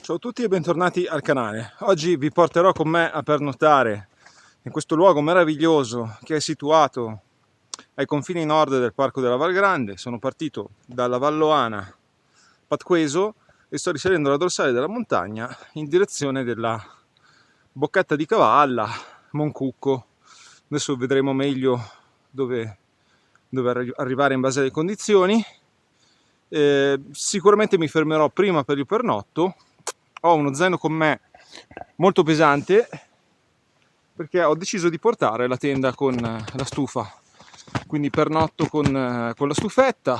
Ciao a tutti e bentornati al canale. Oggi vi porterò con me a pernottare in questo luogo meraviglioso che è situato ai confini nord del Parco della Val Grande. Sono partito dalla Valloana Patqueso e sto risalendo la dorsale della montagna in direzione della Boccetta di Cavalla, Moncucco. Adesso vedremo meglio dove arrivare in base alle condizioni. Sicuramente mi fermerò prima per il pernotto. Ho uno zaino con me molto pesante perché ho deciso di portare la tenda con la stufa, quindi pernotto con la stufetta.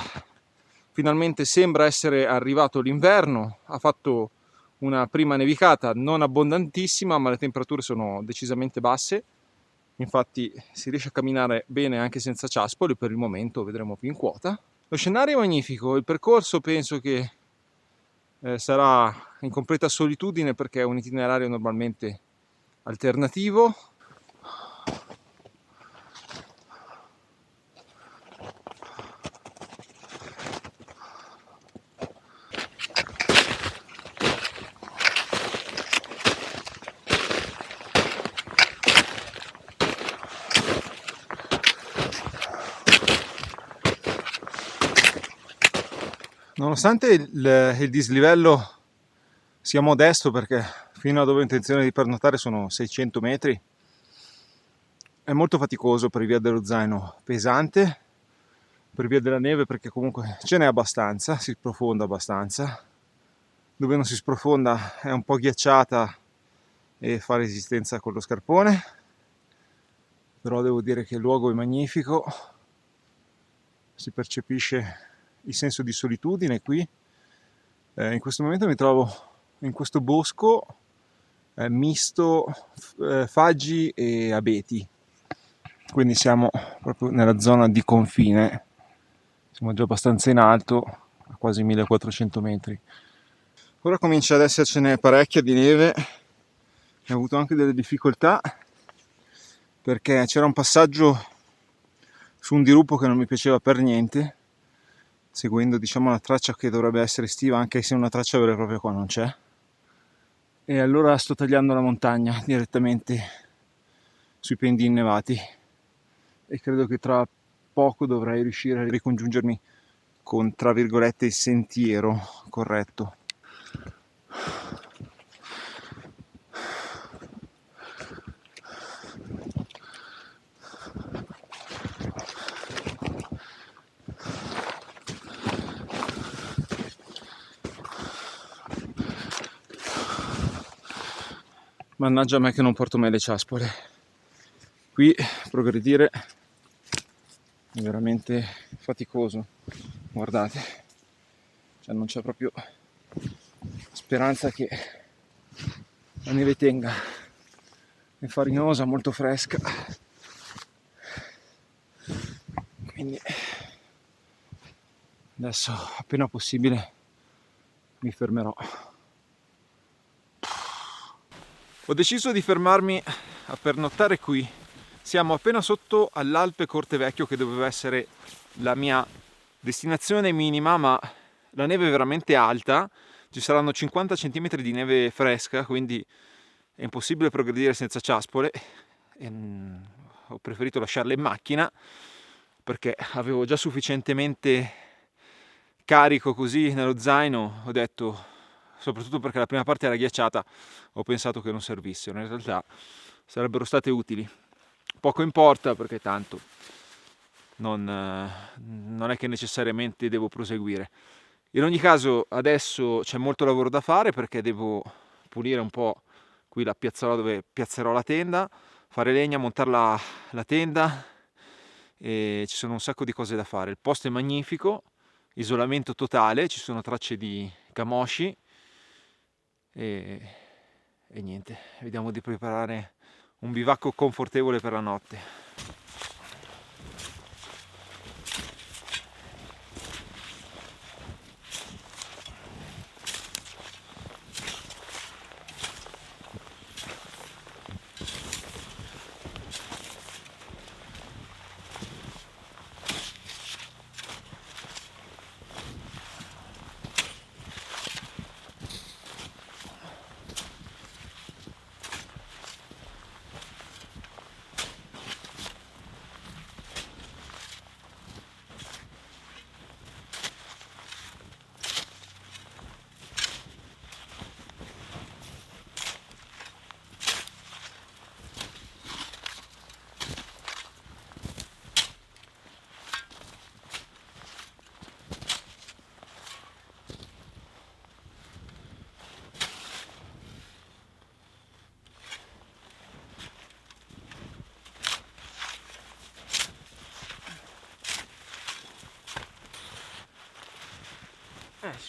Finalmente sembra essere arrivato l'inverno, ha fatto una prima nevicata non abbondantissima, ma le temperature sono decisamente basse, infatti si riesce a camminare bene anche senza ciaspoli per il momento, vedremo più in quota. Lo scenario è magnifico, il percorso penso che sarà in completa solitudine perché è un itinerario normalmente alternativo. Nonostante il dislivello sia modesto, perché fino a dove ho intenzione di pernottare sono 600 metri, è molto faticoso per via dello zaino pesante, per via della neve, perché comunque ce n'è abbastanza, si sprofonda abbastanza. Dove non si sprofonda è un po' ghiacciata e fa resistenza con lo scarpone, però devo dire che il luogo è magnifico, si percepisce il senso di solitudine qui. In questo momento mi trovo in questo bosco misto faggi e abeti, quindi siamo proprio nella zona di confine, siamo già abbastanza in alto, a quasi 1400 metri. Ora comincia ad essercene parecchia di neve, ho avuto anche delle difficoltà perché c'era un passaggio su un dirupo che non mi piaceva per niente, seguendo diciamo una traccia che dovrebbe essere estiva, anche se una traccia vera e propria qua non c'è, e allora sto tagliando la montagna direttamente sui pendii innevati e credo che tra poco dovrei riuscire a ricongiungermi con, tra virgolette, il sentiero corretto. Mannaggia a me che non porto mai le ciaspole. Qui progredire è veramente faticoso, guardate, cioè non c'è proprio speranza che la neve tenga, è farinosa, molto fresca, quindi adesso appena possibile mi fermerò. Ho deciso di fermarmi a pernottare qui. Siamo appena sotto all'Alpe Cortevecchio, che doveva essere la mia destinazione minima, ma la neve è veramente alta, ci saranno 50 cm di neve fresca, quindi è impossibile progredire senza ciaspole. Ho preferito lasciarle in macchina perché avevo già sufficientemente carico così nello zaino, ho detto, soprattutto perché la prima parte era ghiacciata, ho pensato che non servissero, in realtà sarebbero state utili. Poco importa perché tanto non è che necessariamente devo proseguire. In ogni caso adesso c'è molto lavoro da fare perché devo pulire un po' qui la piazzola dove piazzerò la tenda, fare legna, montare la tenda, e ci sono un sacco di cose da fare. Il posto è magnifico, isolamento totale, ci sono tracce di camosci e niente, vediamo di preparare un bivacco confortevole per la notte.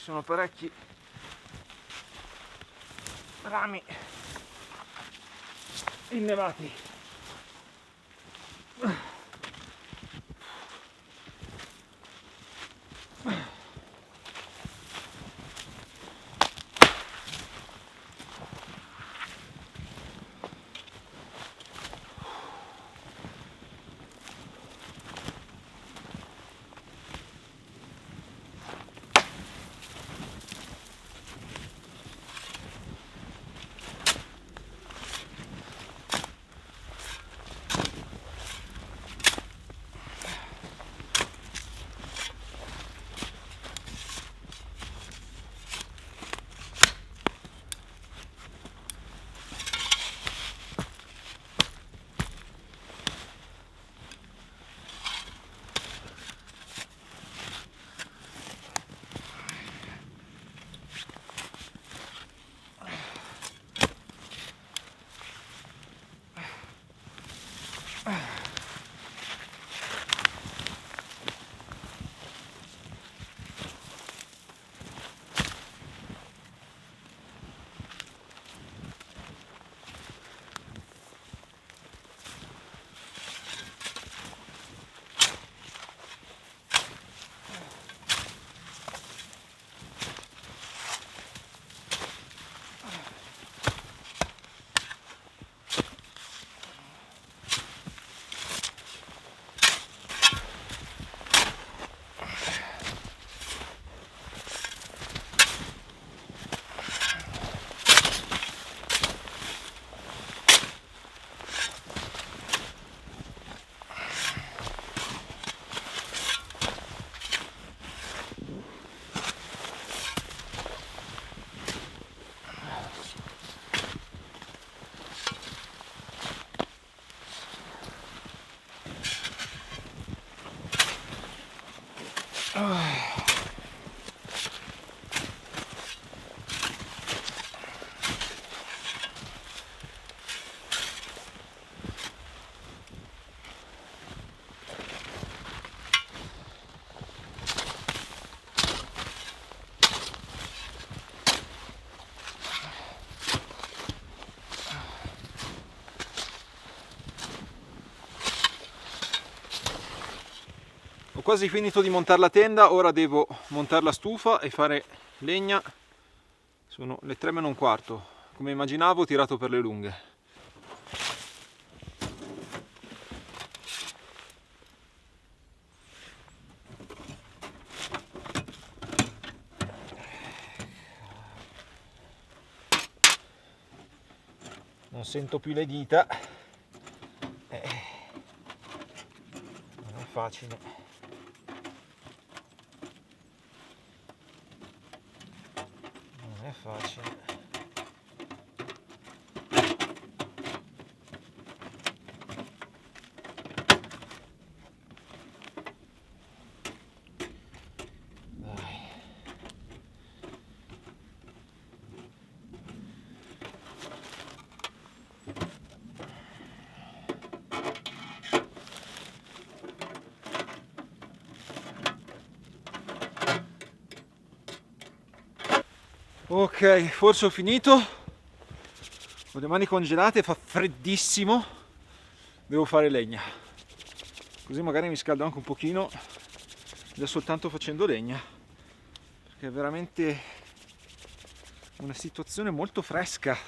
sono parecchi rami innevati. Ho quasi finito di montare la tenda, ora devo montare la stufa e fare legna. Sono le 3 meno un quarto, come immaginavo, tirato per le lunghe. Non sento più le dita, non è facile. Non è facile. Ok, forse ho finito. Ho le mani congelate, fa freddissimo. Devo fare legna. Così magari mi scaldo anche un pochino già soltanto facendo legna. Perché è veramente una situazione molto fresca.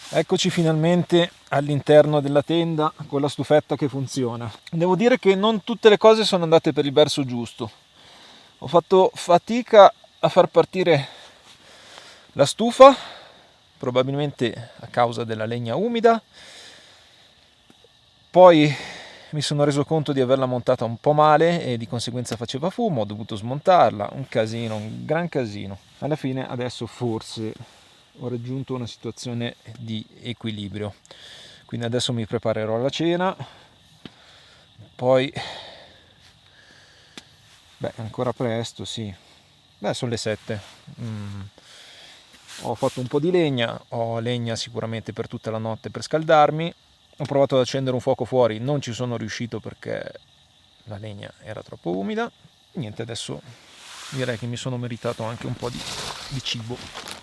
Eccoci finalmente all'interno della tenda con la stufetta che funziona. Devo dire che non tutte le cose sono andate per il verso giusto. Ho fatto fatica a far partire la stufa, probabilmente a causa della legna umida. Poi mi sono reso conto di averla montata un po' male e di conseguenza faceva fumo, ho dovuto smontarla, un casino, un gran casino. Alla fine adesso forse ho raggiunto una situazione di equilibrio, quindi adesso mi preparerò la cena, poi è ancora presto, sì, sono le 7. Ho fatto un po' di legna, ho legna sicuramente per tutta la notte per scaldarmi. Ho provato ad accendere un fuoco fuori, non ci sono riuscito perché la legna era troppo umida. Niente, adesso direi che mi sono meritato anche un po' di cibo.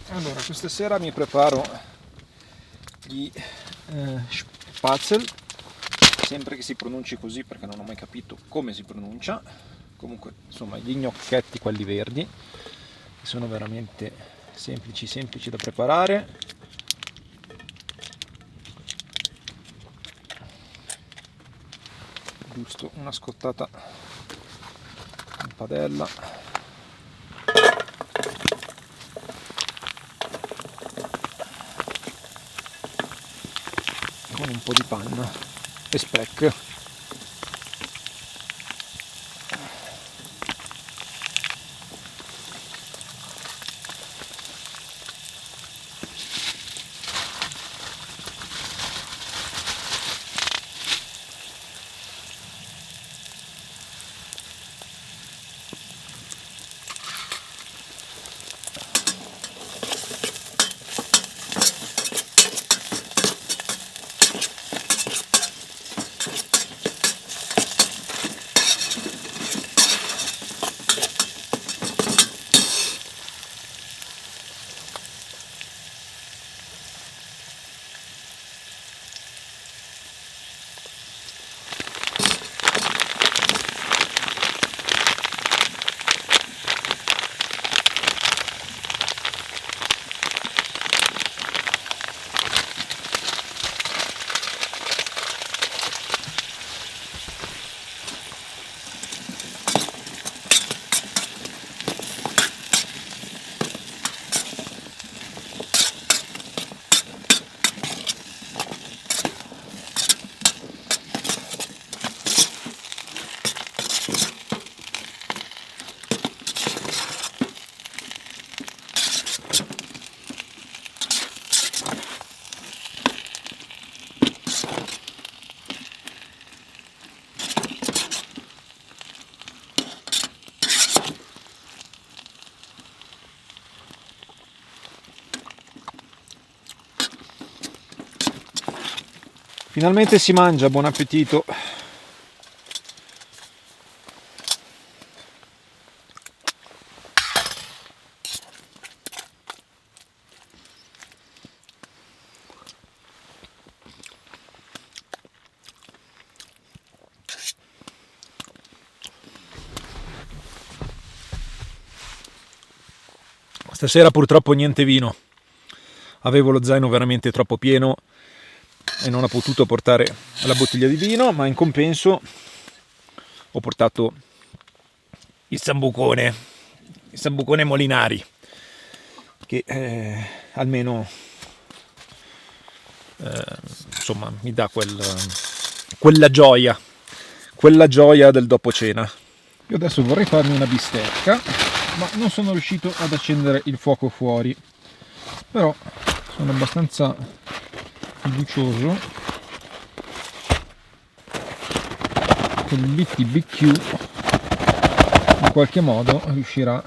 Allora, questa sera mi preparo gli Spatzel, sempre che si pronunci così perché non ho mai capito come si pronuncia. Comunque, insomma, gli gnocchetti, quelli verdi, che sono veramente semplici da preparare. Giusto una scottata in padella. Con un po' di panna e speck. Finalmente si mangia, buon appetito. Stasera purtroppo niente vino. Avevo lo zaino veramente troppo pieno e non ho potuto portare la bottiglia di vino, ma in compenso ho portato il sambucone Molinari, che almeno insomma mi dà quella gioia del dopo cena. Io adesso vorrei farmi una bistecca, ma non sono riuscito ad accendere il fuoco fuori, però sono abbastanza fiducioso che il BTBQ in qualche modo riuscirà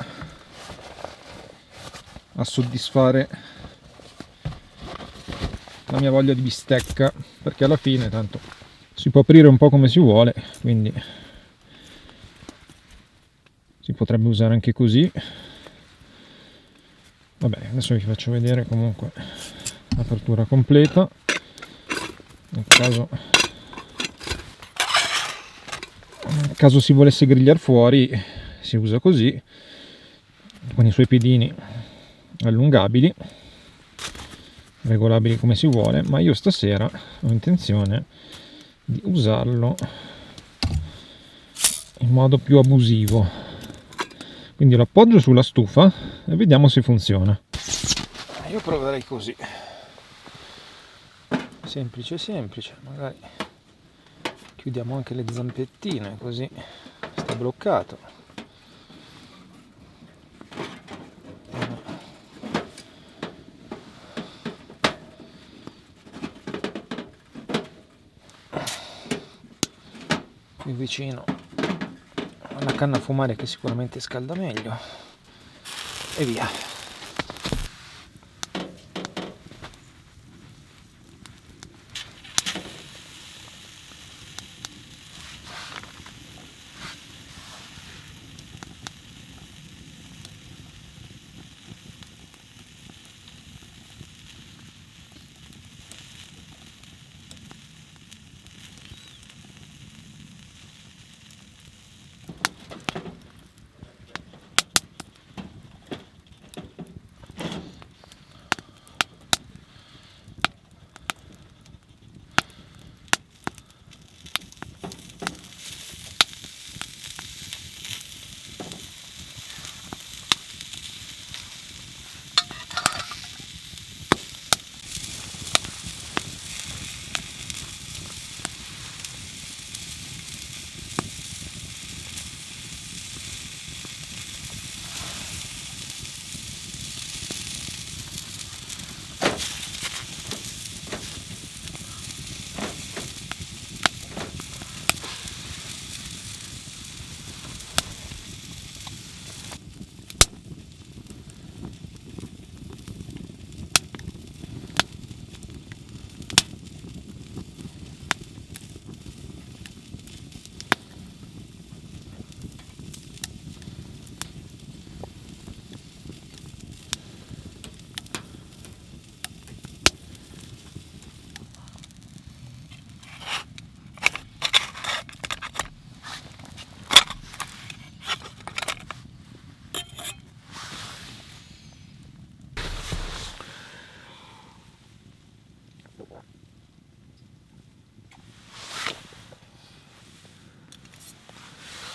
a soddisfare la mia voglia di bistecca, perché alla fine tanto si può aprire un po' come si vuole, quindi si potrebbe usare anche così. Vabbè, adesso vi faccio vedere comunque l'apertura completa. Nel caso si volesse grigliare fuori, si usa così, con i suoi piedini allungabili, regolabili come si vuole, ma io stasera ho intenzione di usarlo in modo più abusivo, quindi lo appoggio sulla stufa e vediamo se funziona. Io proverei così, semplice, magari chiudiamo anche le zampettine così sta bloccato. Qui vicino alla canna a fumare che sicuramente scalda meglio e via.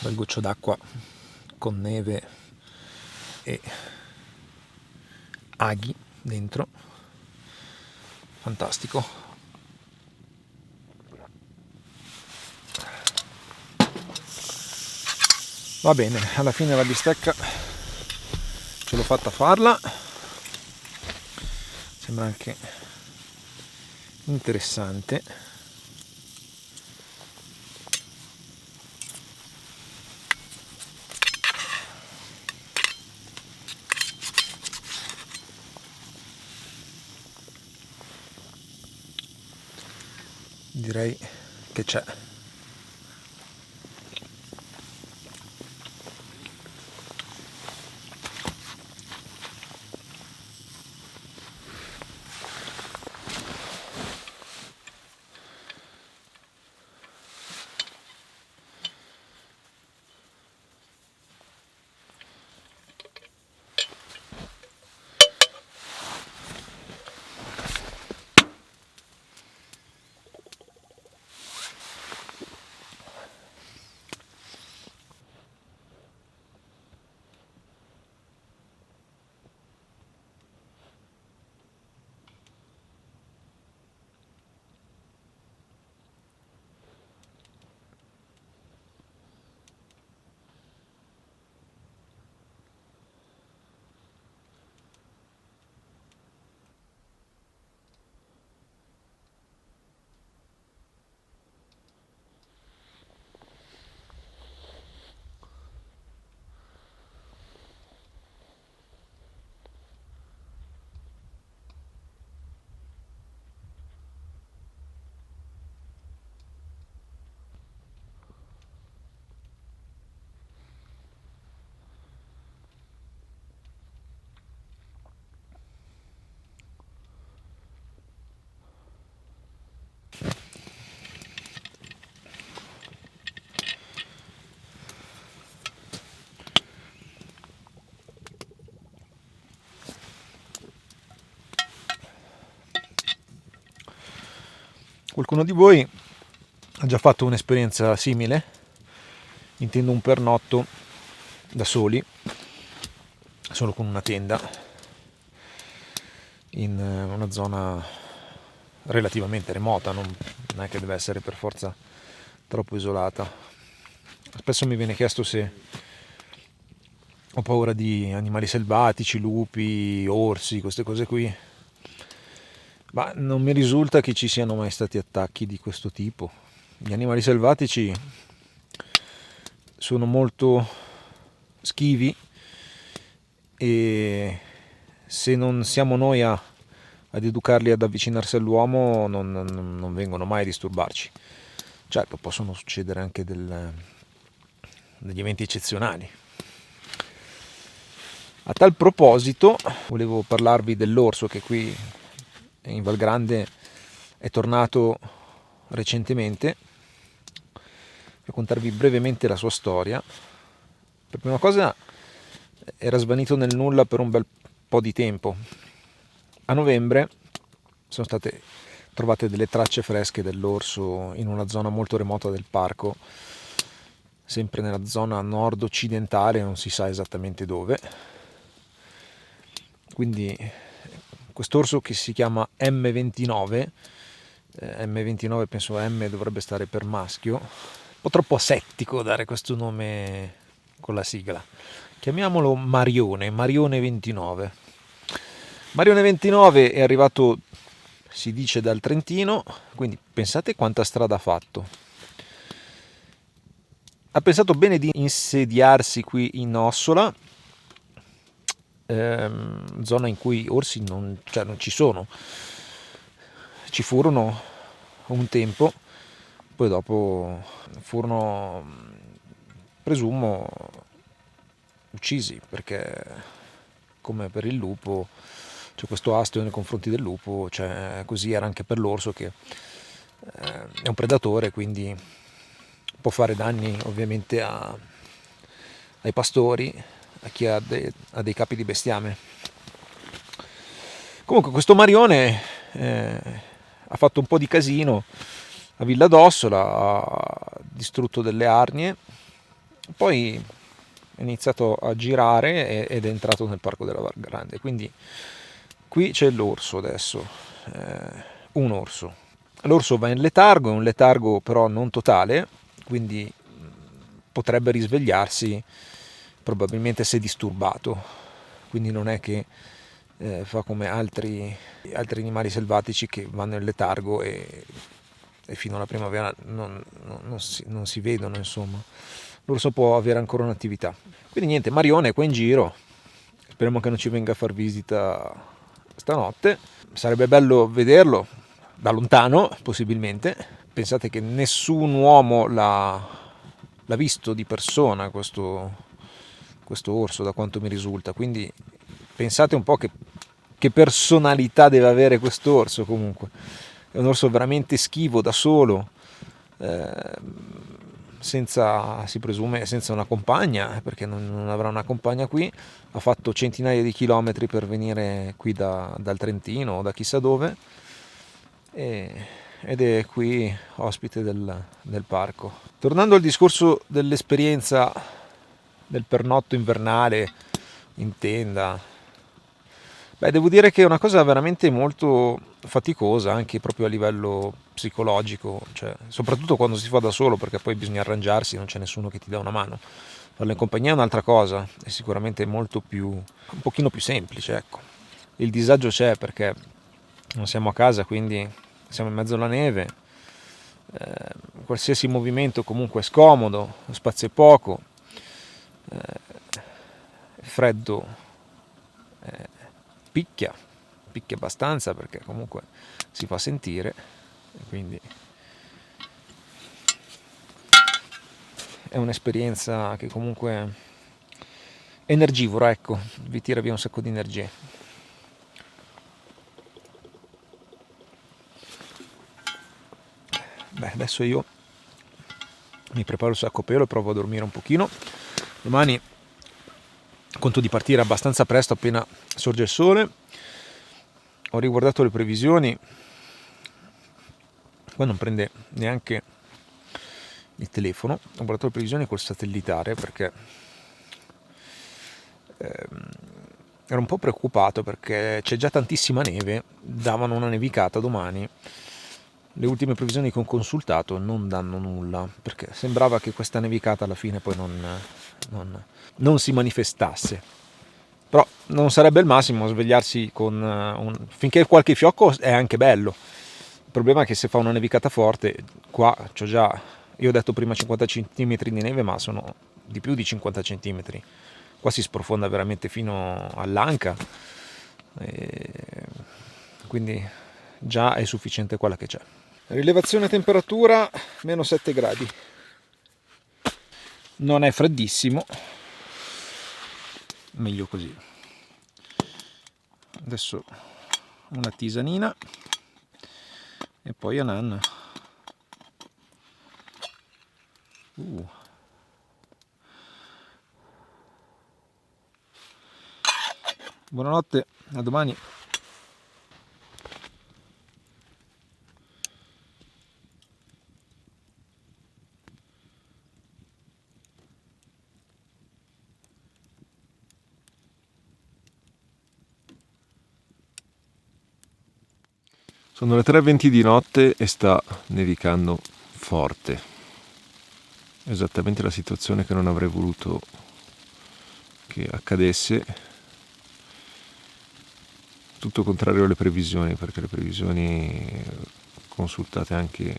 Bel goccio d'acqua con neve e aghi dentro, fantastico. Va bene, alla fine la bistecca ce l'ho fatta farla, sembra anche interessante. Direi che c'è. Qualcuno di voi ha già fatto un'esperienza simile? Intendo un pernotto da soli, solo con una tenda, in una zona relativamente remota, non è che deve essere per forza troppo isolata. Spesso mi viene chiesto se ho paura di animali selvatici, lupi, orsi, queste cose qui. Ma non mi risulta che ci siano mai stati attacchi di questo tipo. Gli animali selvatici sono molto schivi e se non siamo noi ad educarli ad avvicinarsi all'uomo non vengono mai a disturbarci. Certo, possono succedere anche degli eventi eccezionali. A tal proposito volevo parlarvi dell'orso che qui in Val Grande è tornato recentemente, raccontarvi brevemente la sua storia. Per prima cosa era svanito nel nulla per un bel po' di tempo. A novembre sono state trovate delle tracce fresche dell'orso in una zona molto remota del parco, sempre nella zona nord-occidentale, non si sa esattamente dove. Quindi quest'orso che si chiama M29, M29 penso M dovrebbe stare per maschio, un po' troppo asettico dare questo nome con la sigla. Chiamiamolo Marione 29. Marione 29 è arrivato, si dice, dal Trentino, quindi pensate quanta strada ha fatto. Ha pensato bene di insediarsi qui in Ossola, zona in cui orsi non ci sono. Ci furono un tempo, poi dopo furono, presumo, uccisi, perché come per il lupo c'è questo astio nei confronti del lupo, cioè così era anche per l'orso, che è un predatore, quindi può fare danni ovviamente ai pastori, a chi ha dei capi di bestiame. Comunque questo Marione ha fatto un po' di casino a Villa d'Ossola, ha distrutto delle arnie, poi è iniziato a girare ed è entrato nel parco della Val Grande. Quindi qui c'è l'orso adesso, un orso. L'orso va in letargo, è un letargo però non totale, quindi potrebbe risvegliarsi probabilmente se disturbato, quindi non è che fa come altri animali selvatici che vanno in letargo e fino alla primavera non si vedono, insomma. L'orso può avere ancora un'attività. Quindi niente, Marione è qua in giro, speriamo che non ci venga a far visita stanotte. Sarebbe bello vederlo da lontano, possibilmente. Pensate che nessun uomo l'ha visto di persona questo orso, da quanto mi risulta, quindi pensate un po' che personalità deve avere quest'orso. Comunque è un orso veramente schivo, da solo, senza, si presume, senza una compagna, perché non avrà una compagna qui. Ha fatto centinaia di chilometri per venire qui dal Trentino o da chissà dove, ed è qui ospite del parco. Tornando al discorso dell'esperienza del pernotto invernale in tenda, devo dire che è una cosa veramente molto faticosa, anche proprio a livello psicologico, cioè, soprattutto quando si fa da solo, perché poi bisogna arrangiarsi, non c'è nessuno che ti dà una mano. Farlo in compagnia è un'altra cosa, è sicuramente un pochino più semplice, ecco. Il disagio c'è perché non siamo a casa, quindi siamo in mezzo alla neve, qualsiasi movimento comunque è scomodo, lo spazio è poco, freddo, picchia abbastanza, perché comunque si fa sentire, quindi è un'esperienza che comunque è energivora, ecco, vi tira via un sacco di energie. Adesso io mi preparo il sacco pelo e provo a dormire un pochino. Domani conto di partire abbastanza presto, appena sorge il sole. Ho riguardato le previsioni, Qua non prende neanche il telefono. Ho guardato le previsioni col satellitare perché ero un po' preoccupato perché c'è già tantissima neve, davano una nevicata domani. Le ultime previsioni che ho consultato non danno nulla, perché sembrava che questa nevicata alla fine poi non si manifestasse. Però non sarebbe il massimo svegliarsi con finché qualche fiocco è anche bello. Il problema è che se fa una nevicata forte, qua c'ho già, io ho detto prima 50 cm di neve, ma sono di più di 50 cm. Qua si sprofonda veramente fino all'anca, e quindi già è sufficiente quella che c'è. Rilevazione temperatura meno 7 gradi. Non è freddissimo, meglio così. Adesso una tisanina e poi a nanna. Buonanotte, a domani. Sono le 3:20 di notte e sta nevicando forte. Esattamente la situazione che non avrei voluto che accadesse. Tutto contrario alle previsioni, perché le previsioni consultate anche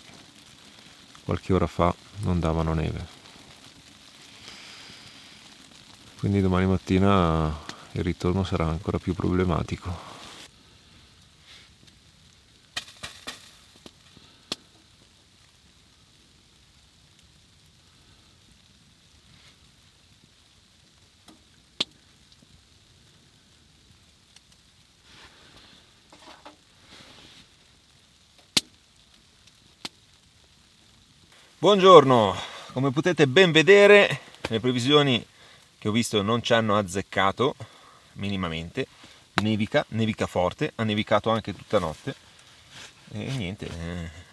qualche ora fa non davano neve. Quindi domani mattina il ritorno sarà ancora più problematico. Buongiorno, come potete ben vedere le previsioni che ho visto non ci hanno azzeccato minimamente, nevica forte, ha nevicato anche tutta notte e niente,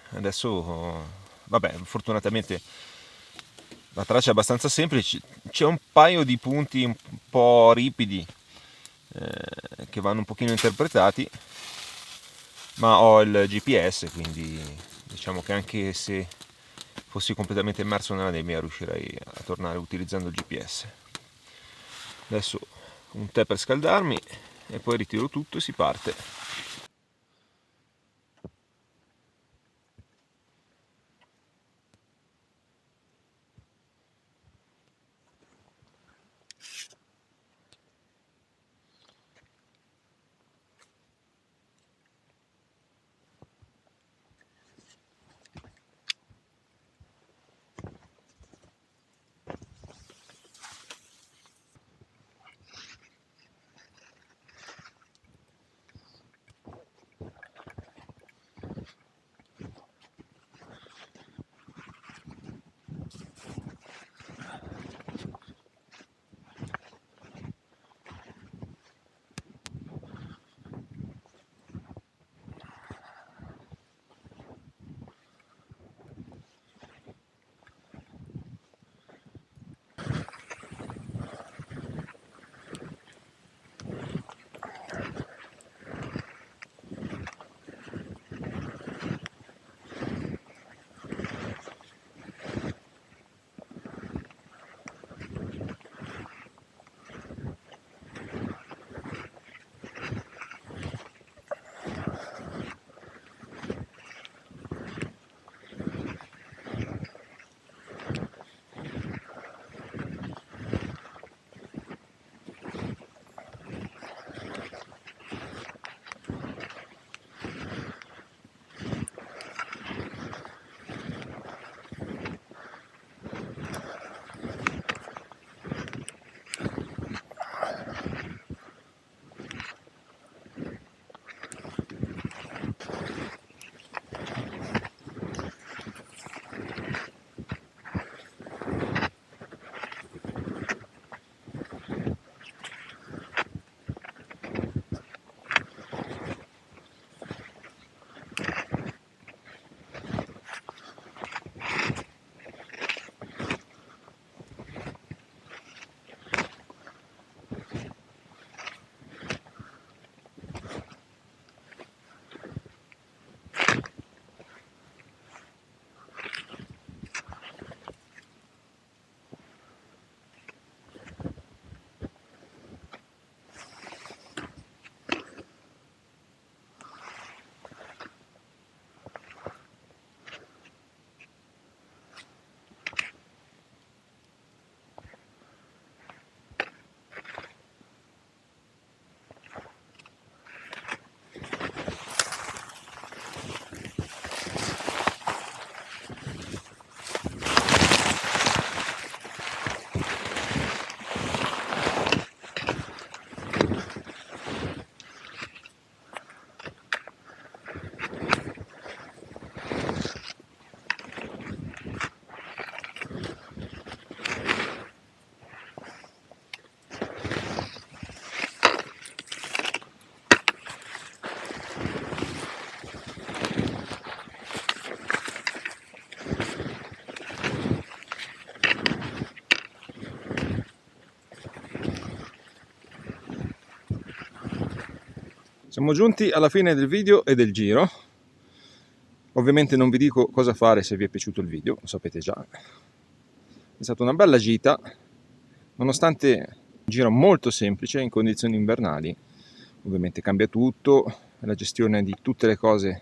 adesso vabbè, fortunatamente la traccia è abbastanza semplice, c'è un paio di punti un po' ripidi che vanno un pochino interpretati, ma ho il GPS, quindi diciamo che anche se fossi completamente immerso nella nebbia riuscirei a tornare utilizzando il GPS. Adesso un tè per scaldarmi e poi ritiro tutto e si parte. Siamo giunti alla fine del video e del giro. Ovviamente non vi dico cosa fare se vi è piaciuto il video, lo sapete già. È stata una bella gita, nonostante un giro molto semplice in condizioni invernali. Ovviamente cambia tutto, la gestione di tutte le cose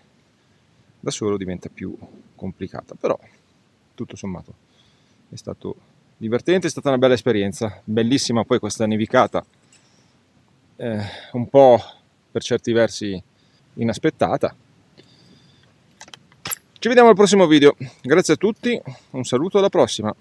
da solo diventa più complicata, però tutto sommato è stato divertente, è stata una bella esperienza, bellissima poi questa nevicata, un po' per certi versi inaspettata. Ci vediamo al prossimo video, grazie a tutti, un saluto, alla prossima.